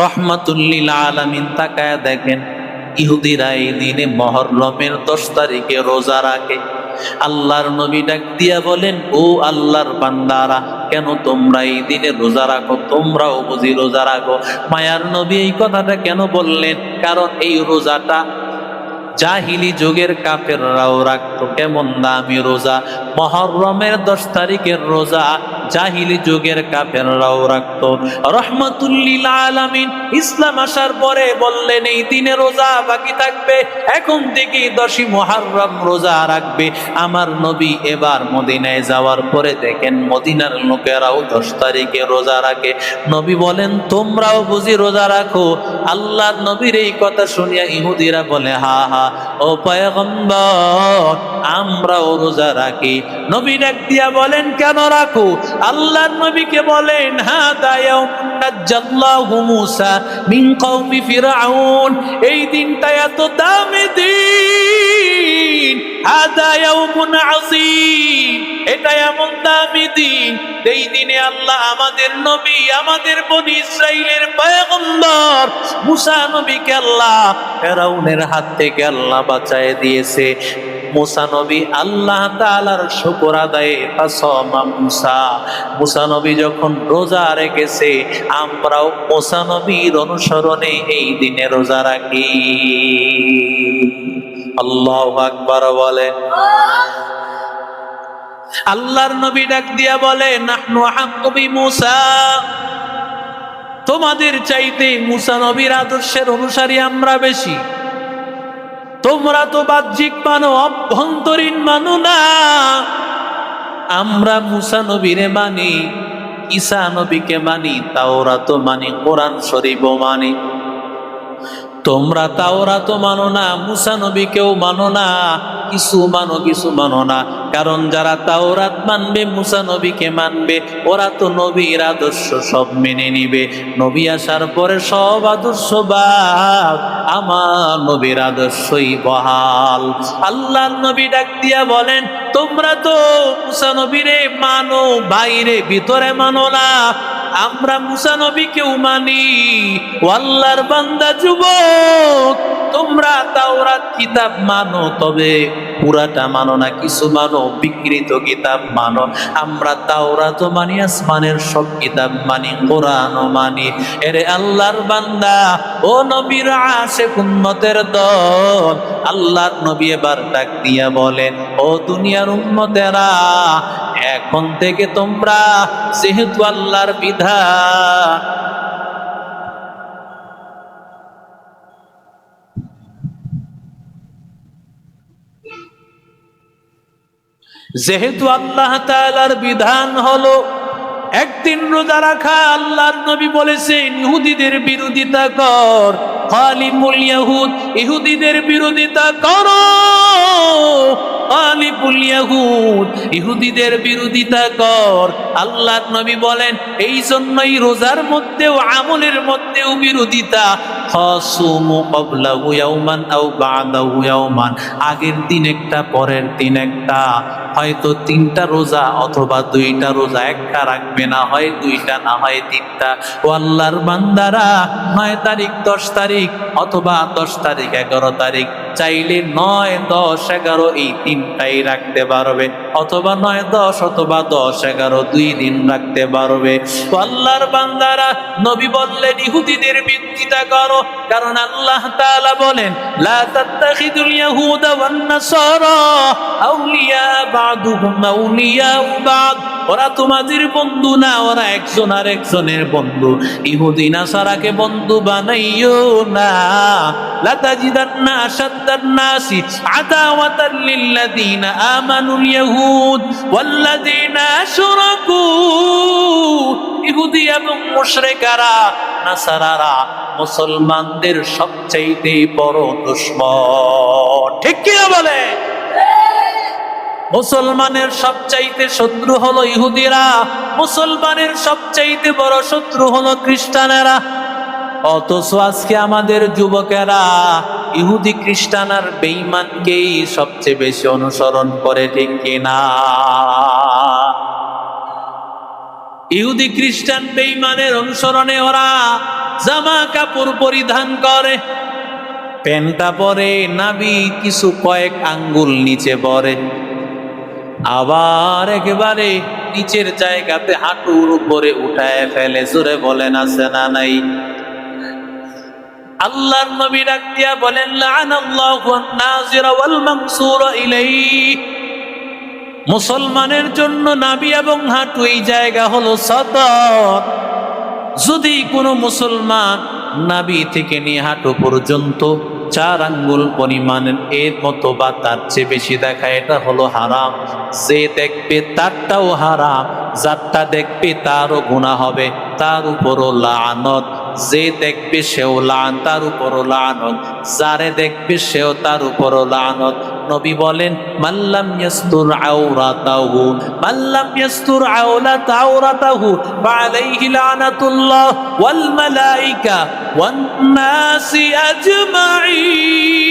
রহমাতুল লিল আলামিন। তাকায় দেখেন ইহুদিরা এই দিনে মুহররমের 10 তারিখে রোজা রাখে। আল্লাহর নবী ডাক দিয়া বলেন, ও আল্লাহর বান্দারা, কেন তোমরা এই দিনে রোজা রাখো? তোমরাও বুঝি রোজা রাখো? মায়ার নবী এই কথাটা কেন বললেন? কারণ এই রোজাটা জাহিলি যুগের কাফেররাও রাখতো। কেমন দামি রোজা! মুহররমের 10 তারিখের রোজা জাহিলি যুগের কাফেররাও রাখতো। রহমাতুল লিল আলামিন ইসলাম আসার পরে বললেন এই দিনে রোজা বাকি থাকবে, এখন থেকে 10ই মুহররম রোজা রাখবে। আমার নবী এবার মদিনায় যাওয়ার পরে দেখেন মদিনার লোকেরাও 10 তারিখে রোজা রাখে। নবী বলেন, তোমরাও বুঝি রোজা রাখো? আল্লাহর নবীর এই কথা শুনিয়া ইহুদিরা বলে, হা হা, ও পয়গম্বর, আমরাও রোজা রাখি। নবী ডাক দিয়া বলেন, কেন রাখো? আল্লাহর নবীকে বলেন, হাদা ইয়াউমুন নাজ্জাল্লাহু মূসা মিন কওমি ফিরআউন, এই দিনটা এত দামি দিন, হাদা ইয়াউমুন আযীম, এটা এমন দামি দিন, এই দিনে আল্লাহ আমাদের নবী, আমাদের বনি ইসরাইলের পয়গম্বর মূসা নবীকে আল্লাহ ফিরআউনের হাত থেকে আল্লাহ বাঁচায় দিয়েছে। মূসা নবী আল্লাহ তাআলার শুকর আদায়ে ফাসামা মূসা, মূসা নবী যখন রোজা রেখেছে, আমরাও মূসা নবীর অনুসরণে এই দিনে রোজা রাখি। আল্লাহু আকবার বলে। আল্লাহর নবী ডাক দিয়া বলে, নাহনু আহাক্কু বিমূসা, তোমাদের চাইতে মূসা নবীর আদর্শের অনুসারী আমরা বেশি। তোমরা তো বাহ্যিক মানো, অভ্যন্তরীণ মানো না। আমরা মূসা নবীরে মানি, ঈসা নবীকে মানি, তাওরাত মানি, কোরআন শরীফও মানি। তোমরা তাওরাত মানো না, মূসা নবীকেও মানো না, কিছু মানো কিছু মানো না। কারণ যারা তাওরাত মানবে, মূসা নবীকে মানবে, ওরা তো নবীর আদর্শ সব মেনে নিবে। নবী আসার পরে সব আদর্শ বাদ, আমার নবীর আদর্শই বহাল। আল্লাহর নবী ডাক দিয়া বলেন, তোমরা তো মূসা নবীরে মানো, বাইরে ভিতরে মানো না। আমরা মূসা নবীকেও মানি। ও আল্লাহর বান্দা যুবক, তোমরা তাওরাত কিতাব মানো, তবে পুরাটা মানো না, কিছু মানো, বিকৃত কিতাব মানো। আমরা তাওরাতও মানি, আসমানের সব কিতাব মানি, কোরআনও মানি। এরে আল্লাহর বান্দা, ও নবীর আশিক উম্মতের দল, আল্লাহর নবী এবার ডাক দিয়া বলেন, ও দুনিয়ার উম্মতেরা, এখন থেকে তোমরা যেহেতু আল্লাহর বিধান, যেহেতু আল্লাহ তাআলার বিধান হলো একদিন রোজা রাখা, আল্লাহর নবী বলেছেন ইহুদিদের বিরোধিতা কর, খালিফুল ইয়াহুদ, ইহুদিদের বিরোধিতা করো, খালিফুল ইয়াহুদ, ইহুদিদের বিরোধিতা কর। আল্লাহর নবী বলেন এই জন্যই রোজার মধ্যেও আমলের মধ্যেও বিরোধিতা। খাসুমু ক্বাবলাহু ইয়াওমান আও বা'দাহু ইয়াওমান, আগের দিন একটা পরের দিন একটা, হয়তো 3টা রোজা অথবা 2টা রোজা, একটা রাখবে না, হয় 2টা না হয় 3টা। ও আল্লাহর বান্দারা, 9 তারিখ 10 তারিখ অথবা 10 তারিখ 11 তারিখ, চাইলে 9, 10, 11 এই 3টাই রাখতে পারবে, অথবা 9, 10 অথবা 10, 11 2 দিন রাখতে পারবে। ও আল্লাহর বান্দারা, নবী বললেন ইহুদিদের বিরোধিতা করো, কারণ আল্লাহ তাআলা বলেন লা তাত্তাখিদুল ইয়াহুদা ওয়ান নাসারা আউলিয়া বা'দুহুম আউলিয়া বা'দ, ওরা তোমাদের বন্ধু না, ওরা একজন আর একজনের বন্ধু। ইহুদি নাসারাকে বন্ধু বানাইও না। লা তাজিদান্না আশাদ্দান নাসি আদাওয়াতান লিল্লাযীনা আমানুল ইয়াহুদ ওয়াল্লাযীনা আশরাকু, ইহুদি এবং মুশরিকরা, নাসারারা মুসলমানদের সবচেয়ে বড় দুশমন। ঠিক কি না বলে? মুসলমানের সবচাইতে শত্রু হলো ইহুদিরা, মুসলমানের সবচাইতে বড় শত্রু হলো খ্রিস্টানেরা। অথচ আজকে আমাদের যুবকেরা ইহুদি খ্রিস্টান আর বেঈমানকেই সবচেয়ে বেশি অনুসরণ করে, ঠিক কিনা? ইহুদি খ্রিস্টান বেঈমানের অনুসরণে ওরা জামা কাপড় পরিধান করে, প্যান্টটা পরে নাভি কিছু কয়েক আঙ্গুল নিচে পরে, আবার একেবারে নিচের জায়গাতে হাঁটুর উপরে উঠায় ফেলে। জোরে বলেন আছে না নাই? আল্লাহর নবী ডাক দিয়া বলেন, লাআনাল্লাহু আন-নাযিরা ওয়াল মানসুরা ইলাইহি। মুসলমানের জন্য নাভি এবং হাঁটু এই জায়গা হলো সতর। যদি কোনো মুসলমান নাভি থেকে নিয়ে হাঁটু পর্যন্ত 4 আঙ্গুল পরিমাণের এর মতো বা তার চেয়ে বেশি দেখা, এটা হলো হারাম। যে দেখবে তারটাও হারাম, যারটা দেখবে তারও গুনাহ হবে, তার উপরও লানত। যে দেখবে সেও লান, তার উপরও লানত, যারে দেখবে সেও তার উপরও লানত। নবী বলেন, মাল্লাম ইয়াসতুর আওরাতাহু মাল্লাম ইয়াসতুর আওরাতাহু ফাআলাইহি লানাতুল্লাহ ওয়াল মালাইকা ওয়ান নাসি আজমাইন।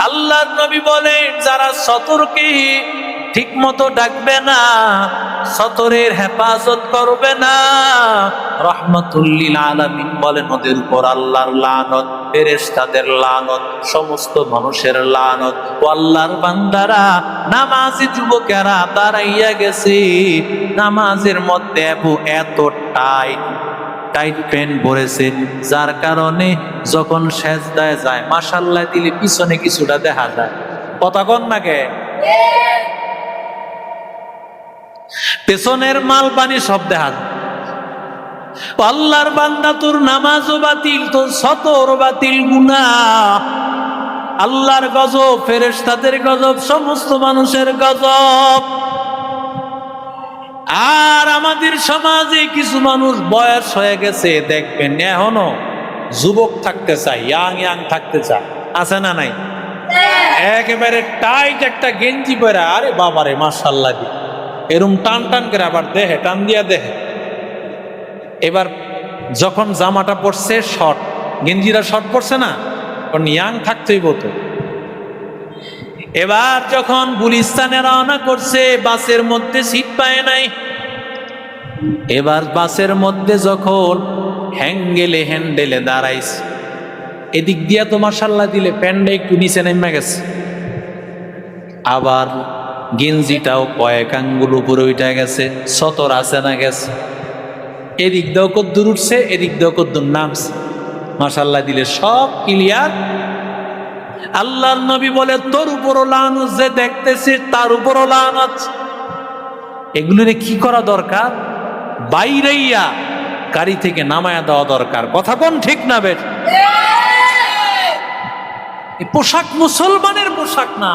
আল্লাহর নবী বলেন, যারা সতরকে ঠিক মতো ডাকবে না, সতরের হেফাজত করবে না, রাহমাতুল লিল আলামিন বলেন ওদের উপর আল্লাহর লানত, ফেরেশতাদের লানত, সমস্ত মানুষের লানত। ও আল্লাহর বান্দারা, নামাজি যুবকেরা দাঁড়াইয়া গেছে, নামাজের মধ্যে এত টাইট প্যান্ট পরেছে, যার কারণে যখন সেজদায় যায় মাশাআল্লাহ দিলে পিছনে কিছুটা দেখা যায়। কথা কোন নাকে? পেছনের মাল পানি সব দেখা যায়। আল্লাহর বান্দা, তোর নামাজও বাতিল, তোর সতর বাতিল, গুনাহ। আল্লাহর গজব, ফেরেশতাদের গজব, সমস্ত মানুষের গজব। আর আমাদের সমাজে কিছু মানুষ বয়স হয়ে গেছে, দেখবেন এখনো যুবক থাকতে চায়, ইয়াং থাকতে চায়, আছে না নাই? একেবারে টাইট একটা গেঞ্জি পরে, আরে বাবারে মাশাআল্লাহ দি এরম টান করে আবার দেহে টান দিয়া দেহে। এবার যখন জামাটা পড়ছে শর্ট, গেঞ্জিরা শর্ট পড়ছে না, কারণ ইয়াং থাকতেই বলতো। এবার যখন গুলিস্তানে রওনা করছে, বাসের মধ্যে সিট পায় নাই। এবার বাসের মধ্যে যখন হ্যান্ডেলে দাঁড়াইছে, এদিক দিয়া তো মাশাআল্লাহ দিলে প্যান্টটা একটু নিচে নেমে গেছে, আবার গেঞ্জিটাও কয়েক আঙ্গুল উপরে উঠে গেছে, সতর আছে না গেছে, এদিক দিয়েও কদ্দুর উঠছে, এদিক দিয়েও কদ্দুর নামছে, মাশাআল্লাহ দিলে সব ক্লিয়ার। আল্লাহর নবী বলে, তোর উপরও লানত, যে দেখতেছে তার উপরও লানত। এগুলোরে কি করা দরকার? বাইরেইয়া গাড়ি থেকে নামায়া দেওয়া দরকার। কথা কোন ঠিক না বেশ? এই পোশাক মুসলমানের পোশাক না,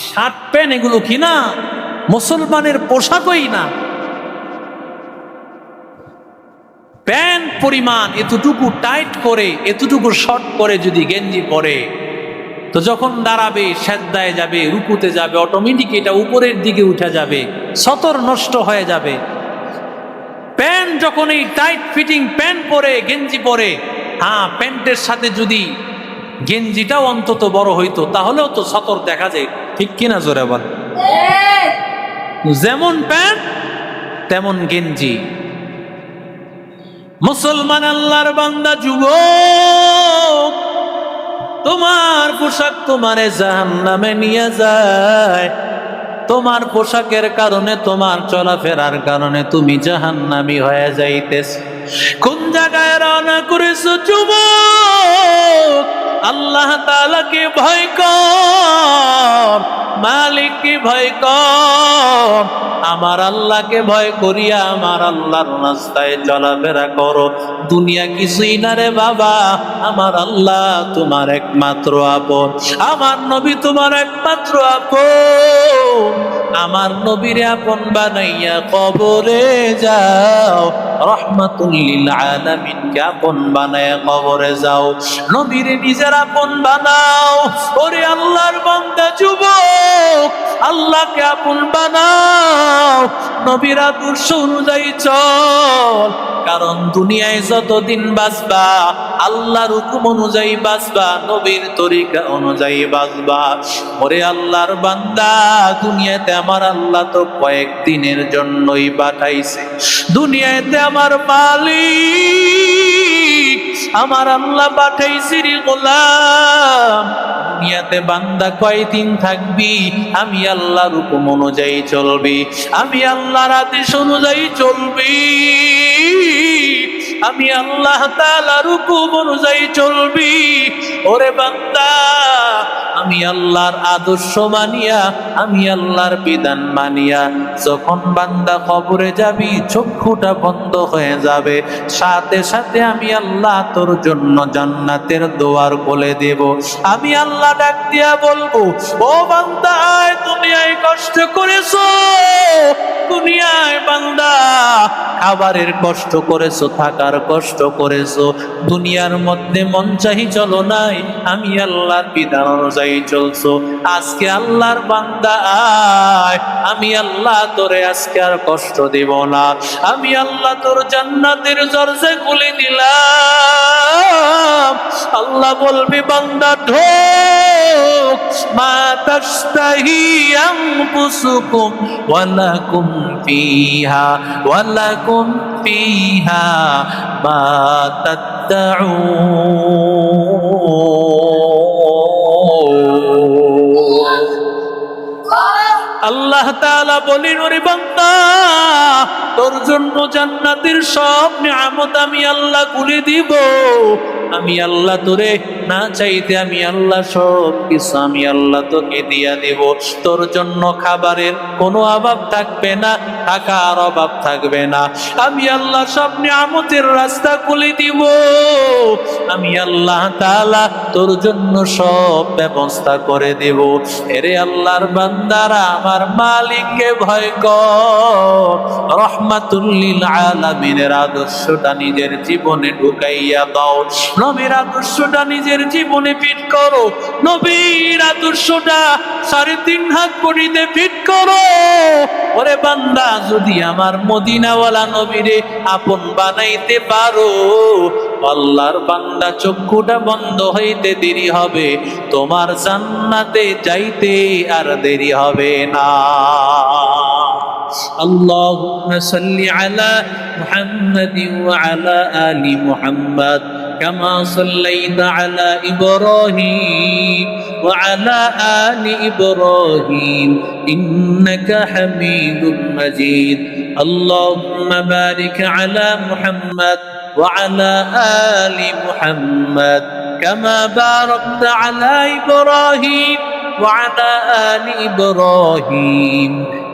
শার্ট প্যান্ট এগুলো কি না মুসলমানের পোশাকই না। প্যান্ট পরিমাণ এতটুকু টাইট করে, এতটুকু শর্ট করে যদি গেঞ্জি পরে, তো যখন দাঁড়াবে, সেজদায় যাবে, রুকুতে যাবে, অটোমেটিক এটা উপরের দিকে উঠে যাবে, সতর নষ্ট হয়ে যাবে। প্যান্ট যখন এই টাইট ফিটিং প্যান্ট পরে, গেঞ্জি পরে, হ্যাঁ প্যান্টের সাথে যদি গেঞ্জিটাও অন্তত বড় হইতো, তাহলেও তো সতর দেখা যায়, ঠিক কিনা জোরে বল? যেমন প্যান্ট তেমন গেঞ্জি। মুসলমান আল্লাহর বান্দা যুবক, তোমার পোশাক তোমারে জাহান্নামে নিয়ে যায়। তোমার পোশাকের কারণে, তোমার চলাফেরার কারণে তুমি জাহান্নামী হয়ে যাইতেছ। কোন জায়গায় রওনা করেছো যুবক? আল্লাহ তাআলাকে ভয় কর, মালিককে ভয় কর। আমার আল্লাহকে ভয় করিয়া আমার আল্লাহর রাস্তায় চলাফেরা করো। দুনিয়া কিছুই না রে বাবা, আমার আল্লাহ তোমার একমাত্র আপন, আমার নবী তোমার একমাত্র আপন। আমার নবীর আপন বানাইয়া কবরে যাও, রহমাতুল লিল আলামিনকে আপন বানায় কবরে যাও, নবীরে নিজের আপন বানাও। ওরে আল্লাহর বান্দা যুবক, আল্লাহকে আপন বানাও, নবীর আদর্শ অনুযায়ী চল। কারণ দুনিয়ায় যতদিন বাঁচবা আল্লাহর হুকুম অনুযায়ী বাঁচবা, নবীর তরিকা অনুযায়ী বাঁচবা। ওরে আল্লাহর বান্দা, দুনিয়াতে আমার আল্লাহ তো কয়েকদিনের জন্যই পাঠাইছে। দুনিয়াতে আমার মালিক আমার আল্লাহ পাঠাইছে রে গোলাম। দুনিয়াতে বান্দা কয়দিন থাকবি? আমি আল্লাহর হুকুম অনুযায়ী চলবি, আমি আল্লাহর আদেশ অনুযায়ী চলবি, আমি আল্লাহ তাআলার হুকুম অনুযায়ী চলবি। ওরে বান্দা, আমি আল্লাহর আদর্শ মানিয়া, আমি আল্লাহর বিধান মানিয়া যখন বান্দা কবরে যাবি, চক্ষুটা বন্ধ হয়ে যাবে, সাথে সাথে আমি আল্লাহ তোর জন্য জান্নাতের দুয়ার খুলে দেব। আমি আল্লাহ ডাক দিয়া বলবো, ও বান্দা দুনিয়ায় কষ্ট করেছো, দুনিয়ায় বান্দা খাবারের কষ্ট করেছো, থাকার কষ্ট করেছো, দুনিয়ার মধ্যে মন চাহি চলো নাই, আমি আল্লাহর বিধান অনুযায়ী চলছো। আজকে আল্লাহর বান্দা আয়, আমি আল্লাহ তোরে আজকে আর কষ্ট দেব না, আমি আল্লাহ তোর জান্নাতের দরজা খুলে দিলাম। আল্লাহ বলবে বান্দা ঢোক, মা তাশতাহি আনফুসুকুম ওয়ালাকুম ফিহা ওয়ালাকুম ফিহা মা তাদউন। আল্লাহ তাআলা বলেন, ওরে বান্দা তোর জন্য জান্নাতের সব নিয়ামত আমি আল্লাহ খুলে দিব। আমি আল্লাহ তোরে না চাইতে আমি আল্লাহ সব কিছু আমি আল্লাহ তোকে দিয়া দেব। তোর জন্য খাবারের কোনো অভাব থাকবে না, থাকার অভাব থাকবে না। আমি আল্লাহ সব নিয়ামতের রাস্তা খুলে দিব। আমি আল্লাহ তাআলা তোর জন্য সব ব্যবস্থা করে দেব। এরে আল্লাহর বান্দারা, আমার মালিককে ভয় কর। রহমাতুল লিল আলামিনের আদর্শটা নিজের জীবনে ঢুকাইয়া দাও, নবীর আদর্শটা নিজের জীবনে ফিট করো, নবীর আদর্শটা 3.5 হাত পরিতে ফিট করো। ওরে বান্দা, যদি আমার মদিনাওয়ালা নবীরে আপন বানাইতে পারো, আল্লাহর বান্দা চক্ষুটা বন্ধ হইতে দেরি হবে, তোমার জান্নাতে যাইতে আর দেরি হবে না। আল্লাহুম্মা সাল্লি আলা মুহাম্মাদিন ওয়া আলা আলি মুহাম্মাদ কামা সাল্লাইতা আলা ইব্রাহিম ওয়া আলা আলি ইব্রাহিম ইন্নাকা হামিদুম মাজিদ। আল্লাহুম্মা বারিক আলা মুহাম্মাদ وعلى آل محمد كما باركت على إبراهيم وعلى آل إبراهيم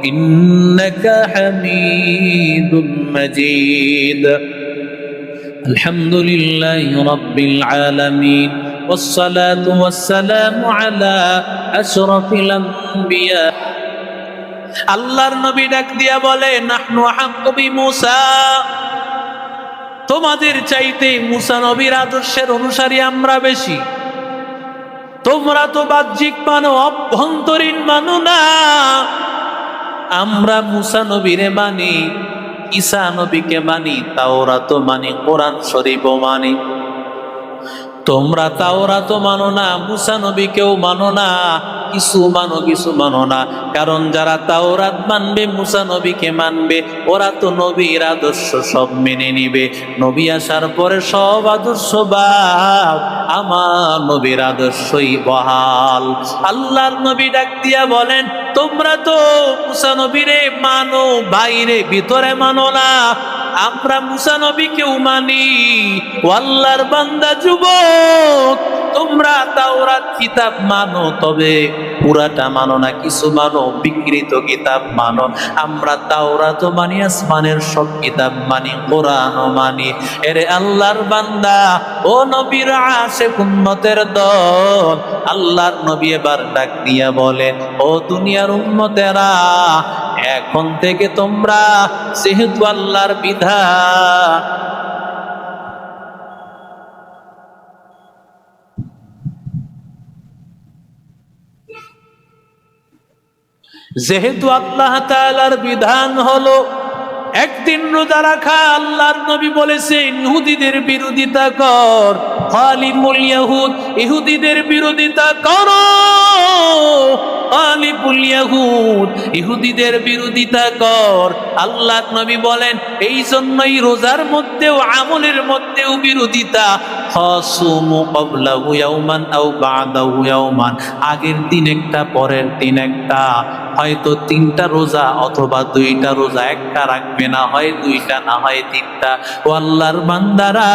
إنك حميد مجيد. الحمد لله رب العالمين والصلاة والسلام على أشرف الأنبياء. আল্লাহর নবী ডাক দিয়া বলে, নাহনু আহাক্কু বিমূসা, তোমাদের চাইতে মুসা নবীর আদর্শের অনুসারী আমরা বেশি। তোমরা তো বাহ্যিক মানো, অভ্যন্তরীণ মানো না। আমরা মুসা নবীরে মানি, ঈসা নবীকে মানি, তাওরাত মানি, কোরআন শরীফও মানি। তোমরা তাওরাত মানো না, মুসা নবীকেও মানো না, কিছু মানো কিছু মানো না। কারণ যারা তাওরাত মানবে, মুসা নবীকে মানবে, ওরা তো নবীর আদর্শ সব মেনে নিবে। নবী আসার পরে সব আদর্শ বাদ, আমার নবীর আদর্শই বহাল। আল্লাহর নবী ডাক দিয়া বলেন, তোমরা তো মুসা নবীরে মানো, বাইরে ভিতরে মানো না। আমরা মুসা নবীকেও মানি। আল্লাহর বান্দা যুবক, তোমরা তাওরাত কিতাব মানো, তবে পুরাটা মানো না, কিছু মানো, বিকৃত কিতাব মানো। আমরা তাওরাতও মানি, আসমানের সব কিতাব মানি, কোরআনও মানি। এরে আল্লাহর বান্দা, ও নবীর আশিক উম্মতের দল, আল্লাহর নবী এবার ডাক দিয়া বলেন, ও দুনিয়ার উম্মতেরা, এখন থেকে তোমরা যেহেতু আল্লাহর বিধান, যেহেতু আল্লাহ তাআলার বিধান হলো একদিন রোজা রাখা, আল্লাহর নবী বলেছেন ইহুদিদের বিরোধিতা কর, খালিফুল ইয়াহুদ, ইহুদিদের বিরোধিতা করো, খালিফুল ইয়াহুদ, ইহুদিদের বিরোধিতা কর। আল্লাহর নবী বলেন এই জন্যই রোজার মধ্যেও আমলের মধ্যেও বিরোধিতা। খাসুমু ক্বাবলাহু ইয়াওমান আও বা'দাহু ইয়াওমান, আগের দিন একটা পরের দিন একটা, হয়তো 3টা রোজা অথবা 2টা রোজা, একটা রাখবে না হয় 2টা না হয় 3টা। ও আল্লাহর বান্দারা,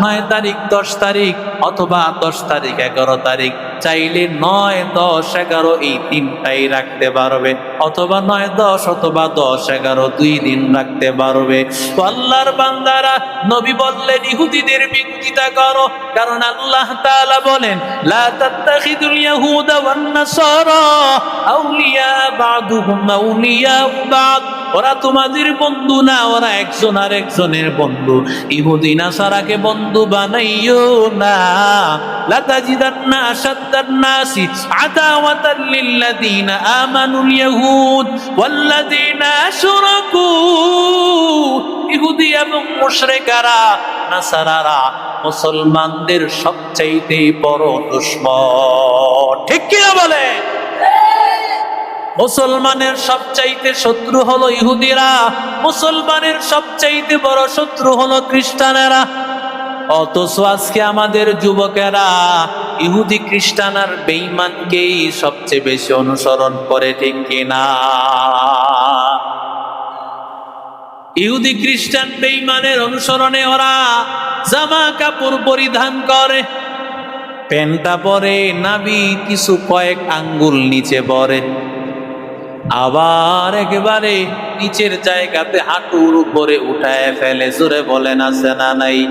9 তারিখ 10 তারিখ অথবা 10 তারিখ 11 তারিখ, চাইলে 9, 10, 11 এই 3টাই রাখতে পারবে, অথবা 9, 10 অথবা 10, 11 2 দিন রাখতে পারবে। তো আল্লাহর বান্দারা, নবী বললেন ইহুদিদের বিরোধিতা করো, কারণ আল্লাহ তাআলা বলেন লা তাত্তাখিদুল ইয়াহুদা ওয়ান নাসারা আউলিয়া বা'দুহুম আউলিয়া বা'দ, ওরা তোমাদের বন্ধু না, ওরা একজন আর একজনের বন্ধু। ইহুদি নাসারাকে বন্ধু বানাইও না। লাতাজিদান্না আশাদ্দান নাসি আদাওয়াতান লিল্লাযীনা আমানুল ইয়াহুদ ওয়াল্লাযীনা আশরাকু, ইহুদি এবং মুশরিকারা, নাসারারা মুসলমানদের সবচাইতে বড় দুশমন। ঠিক কি না বলে? মুসলমানের সবচাইতে শত্রু হলো ইহুদিরা, মুসলমানের সবচাইতে বড় শত্রু হলো খ্রিস্টানেরা। অথচ আজকে আমাদের যুবকেরা ইহুদি খ্রিস্টান আর বেঈমানকেই সবচেয়ে বেশি অনুসরণ করে, ঠিক কিনা? ইহুদি খ্রিস্টান বেঈমানের অনুসরণে ওরা জামা কাপড় পরিধান করে, প্যান্টটা পরে নাভি কিছু কয়েক আঙ্গুল নিচে পরে, আবার একেবারে নিচের জায়গাতে হাঁটুর উপরে উঠায় ফেলে। জোরে বলেন আছে না নাই?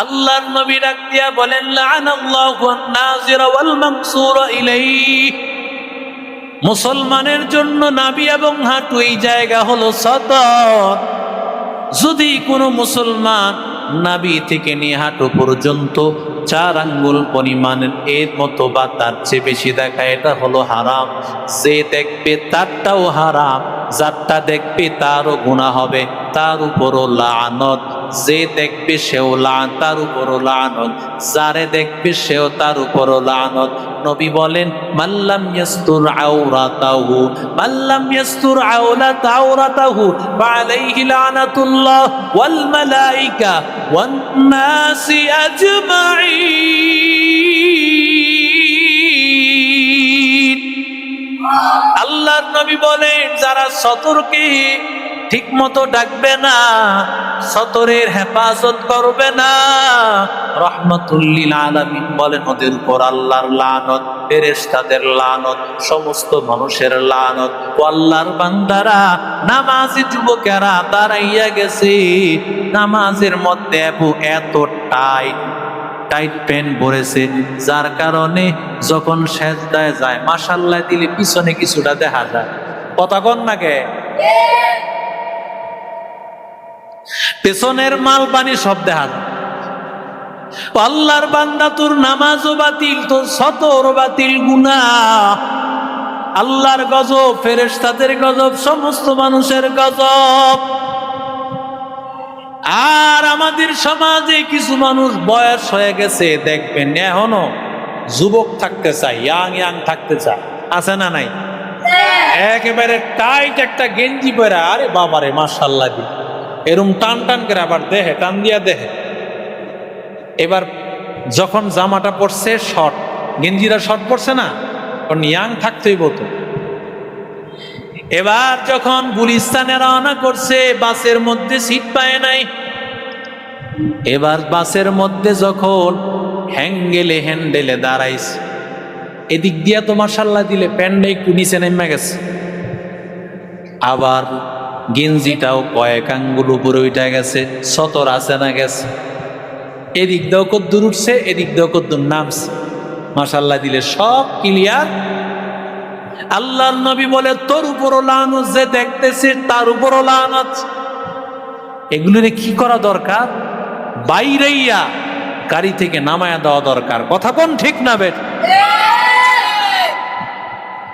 আল্লাহর নবী ডাক দিয়া বলেন লাআনাল্লাহু আন-নাযিরা ওয়াল মাকসুরা ইলাইহি, মুসলমানের জন্য নাভি এবং হাঁটু এই জায়গা হলো সতর। যদি কোনো মুসলমান নাভি থেকে নিয়ে হাঁটু পর্যন্ত 4 আঙ্গুল পরিমাণের এর মতো বা তার চেয়ে বেশি দেখা, এটা হলো হারাম। যে দেখবে তারটাও হারাম, যারটা দেখবে তারও গুনাহ হবে, তার উপরও লানত। যে দেখবে সেও লানত, তার উপরও লানত, যারে দেখবে সেও তার উপরও লানত। নবী বলেন মাল্লাম ইয়াস্তুর আওরাতাহু, মাল্লাম ইয়াস্তুর আওরাতাহু ফাআলাইহি লানাতুল্লাহ ওয়াল মালাইকা ওয়ান নাসি আজমাইন। আল্লাহর নবী বলেন যারা সতরকে ঠিক মতো ডাকবে না, সতরের হেফাজত করবে না, রাহমাতুল লিল আলামিন বলেন ওদের উপর আল্লাহর লানত, ফেরেশতাদের লানত, সমস্ত মানুষের লানত। ও আল্লাহর বান্দারা, নামাজি যুবকেরা দাঁড়াইয়া গেছে, নামাজের মধ্যে এত টাইট প্যান্ট পরেছে, যার কারণে যখন সেজদায় যায় মাশাআল্লাহ দিলে পিছনে কিছুটা দেখা যায়। কথা কন না কে? পেছনের মাল পানি সব দেখা যায়। আল্লাহর বান্দা, তোর নামাজও বাতিল, তোর সতর বাতিল, গুনাহ। আল্লাহর গজব, ফেরেশতাদের গজব, সমস্ত মানুষের গজব। আর আমাদের সমাজে কিছু মানুষ বয়স হয়ে গেছে, দেখবেন এখনো যুবক থাকতে চায়, ইয়াং থাকতে চায়, আছে না নাই? একেবারে টাইট একটা গেঞ্জি পরে, আরে বাবারে মাশাআল্লাহ দি এরম টান করে আবার দেহে টান দিয়া দেহে। এবার যখন জামাটা পড়ছে শর্ট, গেঞ্জিরা শর্ট পড়ছে না, কারণ ইয়াং থাকতেই বলতো। এবার যখন গুলিস্তানে রওনা করছে, বাসের মধ্যে সিট পায় নাই। এবার বাসের মধ্যে যখন হ্যান্ডেলে দাঁড়াইছে, এদিক দিয়া তো মাশাআল্লাহ দিলে প্যান্টটা একটু নিচে নেমে গেছে, আবার গেঞ্জিটাও কয়েক আঙ্গুল উপরে উঠে গেছে, সতর আছে না গেছে, এদিক দিয়েও কদ্দুর উঠছে, এদিক দিয়েও কদ্দুর নামছে, মাশাআল্লাহ দিলে সব ক্লিয়ার। আল্লাহর নবী বলে তোর উপরও লানত, যে দেখতেছিস তার উপরও লানত। এগুলিরে কি করা দরকার? বাইরেইয়া গাড়ি থেকে নামায়া দেওয়া দরকার। কথা কোন ঠিক না বেট?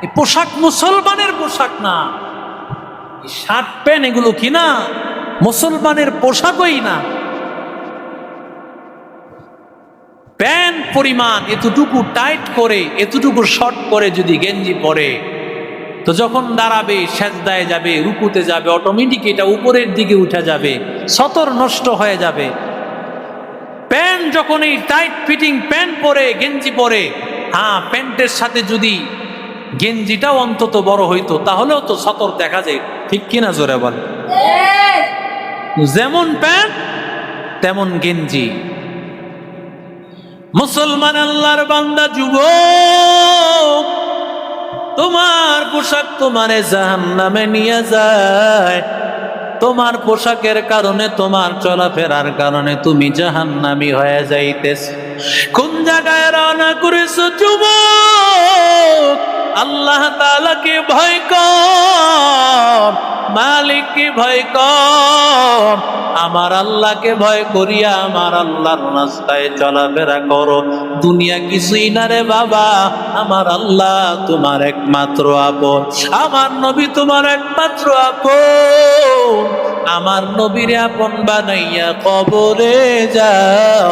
এই পোশাক মুসলমানের পোশাক না, শার্ট প্যান্ট এগুলো কি না মুসলমানের পোশাকই না। প্যান্ট পরিমাণ এতটুকু টাইট করে, এতটুকু শর্ট করে যদি গেঞ্জি পরে, তো যখন দাঁড়াবে, সেজদায় যাবে, রুকুতে যাবে, অটোমেটিক এটা উপরের দিকে উঠে যাবে, সতর নষ্ট হয়ে যাবে। প্যান্ট যখন এই টাইট ফিটিং প্যান্ট পরে, গেঞ্জি পরে, হ্যাঁ প্যান্টের সাথে যদি গেঞ্জিটাও অন্তত বড় হইতো তাহলেও তো সতর দেখা যায়, ঠিক কিনা জোরে বল? যেমন প্যান্ট তেমন গেঞ্জি। মুসলমান আল্লাহর বান্দা যুবক, তোমার পোশাক তোমারে জাহান্নামে নিয়ে যায়। তোমার পোশাকের কারণে, তোমার চলাফেরার কারণে তুমি জাহান্নামী হয়ে যাইতেছ। কোন জায়গায় রওনা করেছো যুবক? আল্লাহ তাআলাকে ভয় কর, মালিককে ভয় কর। আমার আল্লাহকে ভয় করিয়া আমার আল্লাহর রাস্তায় চলাফেরা করো। দুনিয়া কিছুই না রে বাবা, আমার আল্লাহ তোমার একমাত্র আপন, আমার নবী তোমার একমাত্র আপন। আমার নবীর আপন বানাইয়া কবরে যাও,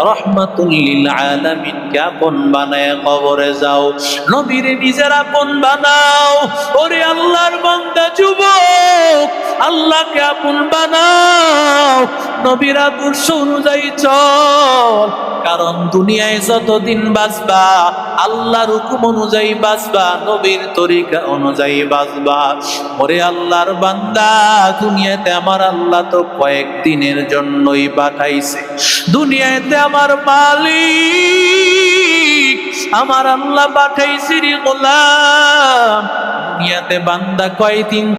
রহমাতুল লিল আলামিন কে আপন বানাইয়া কবরে যাও, নবীর নিজের আপন বানাও। ওরে আল্লাহর বান্দা যুবক, আল্লাহকে আপন বানাও, নবীর আদর্শ অনুযায়ী চল। কারণ দুনিয়ায় যতদিন বাঁচবা আল্লাহর হুকুম অনুযায়ী বাঁচবা, নবীর তরিকা অনুযায়ী বাঁচবা। ওরে আল্লাহর বান্দা, দুনিয়াতে আমার আল্লাহ তো কয়েকদিনের জন্যই পাঠাইছে। দুনিয়াতে আমার মালিক, আমার আল্লাহ পাঠাইছে রে গোলাম। দুনিয়াতে বান্দা কয়দিন